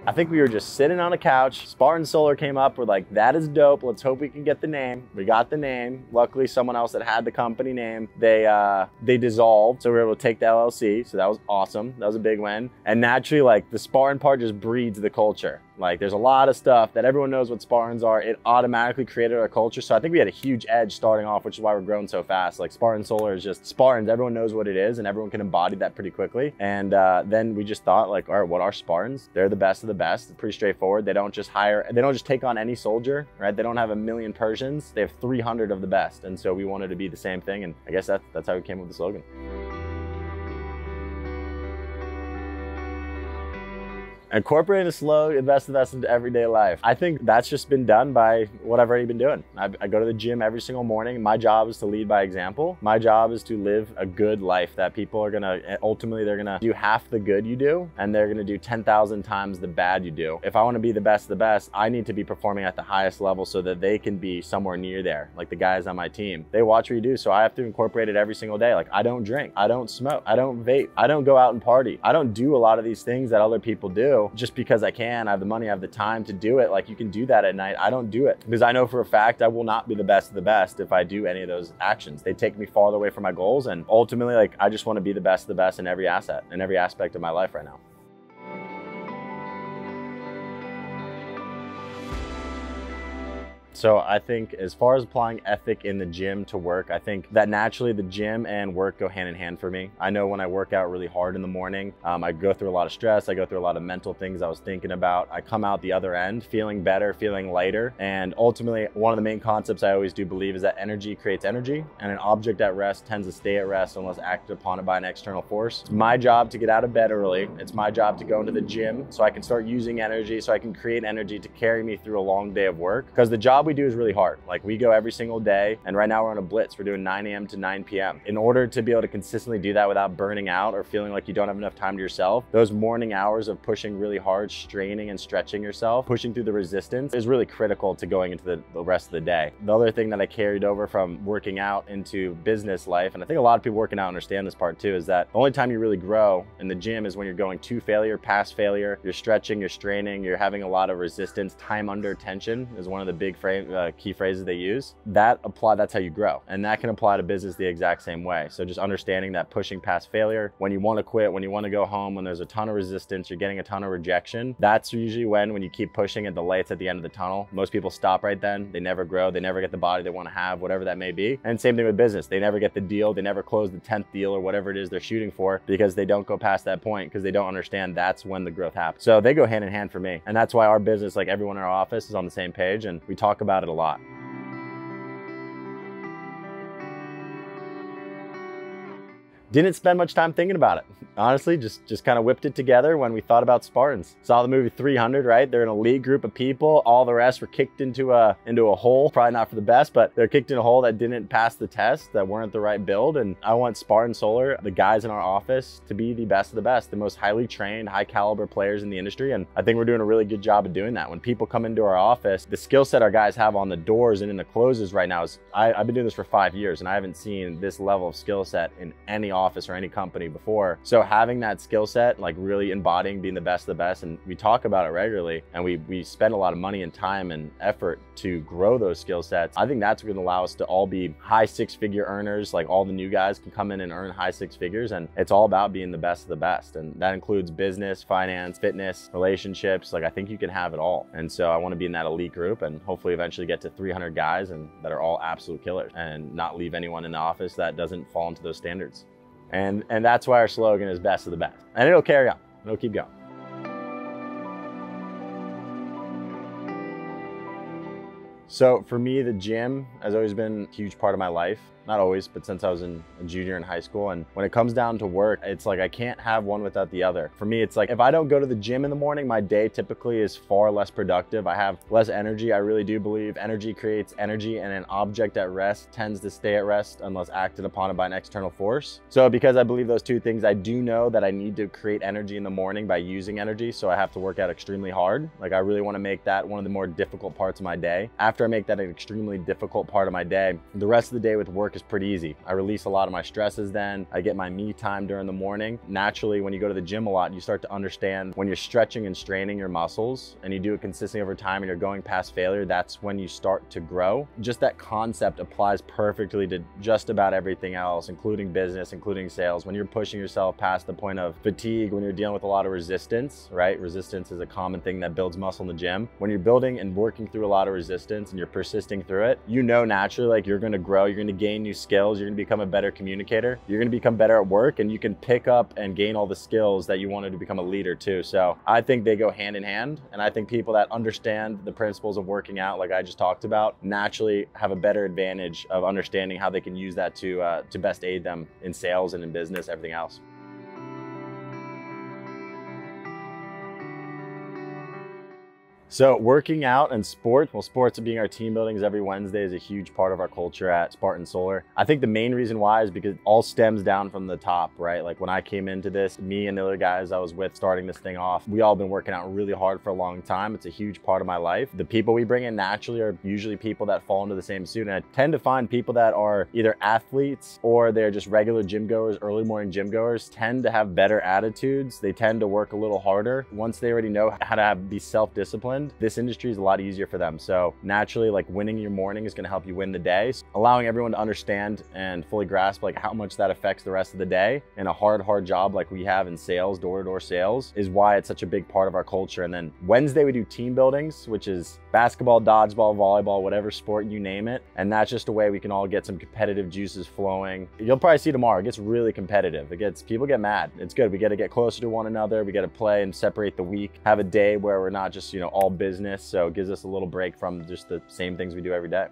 I think we were just sitting on a couch. Spartan Solar came up. We're like, that is dope. Let's hope we can get the name. We got the name. Luckily, someone else that had the company name, they dissolved. So we were able to take the LLC. So that was awesome. That was a big win. And naturally, like the Spartan part just breeds the culture. Like there's a lot of stuff that everyone knows what Spartans are. It automatically created our culture. So I think we had a huge edge starting off, which is why we're growing so fast. Like Spartan Solar is just Spartans. Everyone knows what it is and everyone can embody that pretty quickly. And then we just thought like, all right, what are Spartans? They're the best of the best. It's pretty straightforward. They don't just take on any soldier, right? They don't have 1,000,000 Persians. They have 300 of the best. And so we wanted to be the same thing. And I guess that's how we came up with the slogan. Incorporating the slogan, best of the best into everyday life. I think that's just been done by what I've already been doing. I go to the gym every single morning. My job is to lead by example. My job is to live a good life that people are ultimately they're gonna do half the good you do and they're gonna do 10,000 times the bad you do. If I wanna be the best of the best, I need to be performing at the highest level so that they can be somewhere near there. Like the guys on my team, they watch what you do. So I have to incorporate it every single day. Like I don't drink, I don't smoke, I don't vape, I don't go out and party. I don't do a lot of these things that other people do just because I can. I have the money, I have the time to do it. Like you can do that at night. I don't do it because I know for a fact I will not be the best of the best if I do any of those actions. They take me farther away from my goals. And ultimately, like I just want to be the best of the best in every aspect of my life right now. So I think as far as applying ethic in the gym to work, I think that naturally the gym and work go hand in hand for me. I know when I work out really hard in the morning, I go through a lot of stress. I go through a lot of mental things I was thinking about. I come out the other end feeling better, feeling lighter. And ultimately, one of the main concepts I always do believe is that energy creates energy and an object at rest tends to stay at rest unless acted upon it by an external force. It's my job to get out of bed early. It's my job to go into the gym so I can start using energy, so I can create energy to carry me through a long day of work. Because the job we do is really hard. Like we go every single day and right now we're on a blitz. We're doing 9 a.m. to 9 p.m. In order to be able to consistently do that without burning out or feeling like you don't have enough time to yourself, those morning hours of pushing really hard, straining and stretching yourself, pushing through the resistance is really critical to going into the rest of the day. The other thing that I carried over from working out into business life, and I think a lot of people working out understand this part too, is that the only time you really grow in the gym is when you're going to failure, past failure, you're stretching, you're straining, you're having a lot of resistance. Time under tension is one of the big key phrases they use. That's how you grow. And that can apply to business the exact same way. So just understanding that pushing past failure, when you want to quit, when you want to go home, when there's a ton of resistance, you're getting a ton of rejection, that's usually when you keep pushing and the light's at the end of the tunnel. Most people stop right then. They never grow. They never get the body they want to have, whatever that may be. And same thing with business. They never get the deal. They never close the 10th deal or whatever it is they're shooting for because they don't go past that point because they don't understand that's when the growth happens. So they go hand in hand for me. And that's why our business, like everyone in our office, is on the same page and we talk about it a lot. Didn't spend much time thinking about it. Honestly, just kind of whipped it together when we thought about Spartans. Saw the movie 300, right? They're an elite group of people. All the rest were kicked into a hole. Probably not for the best, but they're kicked in a hole that didn't pass the test, that weren't the right build. And I want Spartan Solar, the guys in our office, to be the best of the best, the most highly trained, high caliber players in the industry. And I think we're doing a really good job of doing that. When people come into our office, the skill set our guys have on the doors and in the closes right now is, I've been doing this for 5 years and I haven't seen this level of skill set in any office or any company before. So having that skill set, like really embodying being the best of the best, and we talk about it regularly and we spend a lot of money and time and effort to grow those skill sets. I think that's going to allow us to all be high six-figure earners. Like all the new guys can come in and earn high six figures, and it's all about being the best of the best. And that includes business, finance, fitness, relationships. Like I think you can have it all. And so I want to be in that elite group and hopefully eventually get to 300 guys and that are all absolute killers and not leave anyone in the office that doesn't fall into those standards. And that's why our slogan is best of the best. And it'll carry on, it'll keep going. So for me, the gym has always been a huge part of my life. Not always, but since I was a junior in high school. And when it comes down to work, it's like I can't have one without the other. For me, it's like if I don't go to the gym in the morning, my day typically is far less productive. I have less energy. I really do believe energy creates energy, and an object at rest tends to stay at rest unless acted upon it by an external force. So because I believe those two things, I do know that I need to create energy in the morning by using energy. So I have to work out extremely hard. Like I really want to make that one of the more difficult parts of my day. After I make that an extremely difficult part of my day, the rest of the day with work work is pretty easy. I release a lot of my stresses then. I get my me time during the morning. Naturally, when you go to the gym a lot, you start to understand when you're stretching and straining your muscles and you do it consistently over time and you're going past failure, that's when you start to grow. Just that concept applies perfectly to just about everything else, including business, including sales. When you're pushing yourself past the point of fatigue, when you're dealing with a lot of resistance, right? Resistance is a common thing that builds muscle in the gym. When you're building and working through a lot of resistance and you're persisting through it, you know naturally like you're gonna grow, you're gonna gain new skills, you're gonna become a better communicator, you're gonna become better at work, and you can pick up and gain all the skills that you wanted to become a leader too. So I think they go hand in hand, and I think people that understand the principles of working out, like I just talked about, naturally have a better advantage of understanding how they can use that to best aid them in sales and in business, everything else. So working out and sports, well, sports being our team buildings every Wednesday is a huge part of our culture at Spartan Solar. I think the main reason why is because it all stems down from the top, right? Like when I came into this, me and the other guys I was with starting this thing off, we all been working out really hard for a long time. It's a huge part of my life. The people we bring in naturally are usually people that fall into the same suit. And I tend to find people that are either athletes or they're just regular gym goers, early morning gym goers, tend to have better attitudes. They tend to work a little harder. Once they already know how to be self-disciplined, this industry is a lot easier for them. So naturally, like winning your morning is going to help you win the day. So allowing everyone to understand and fully grasp like how much that affects the rest of the day in a hard job like we have in sales, door-to-door sales, is why it's such a big part of our culture. And then Wednesday we do team buildings, which is basketball, dodgeball, volleyball, whatever sport, you name it. And that's just a way we can all get some competitive juices flowing. You'll probably see tomorrow, it gets really competitive. People get mad. It's good. We got to get closer to one another. We got to play and separate the week, have a day where we're not just, all business. So it gives us a little break from just the same things we do every day.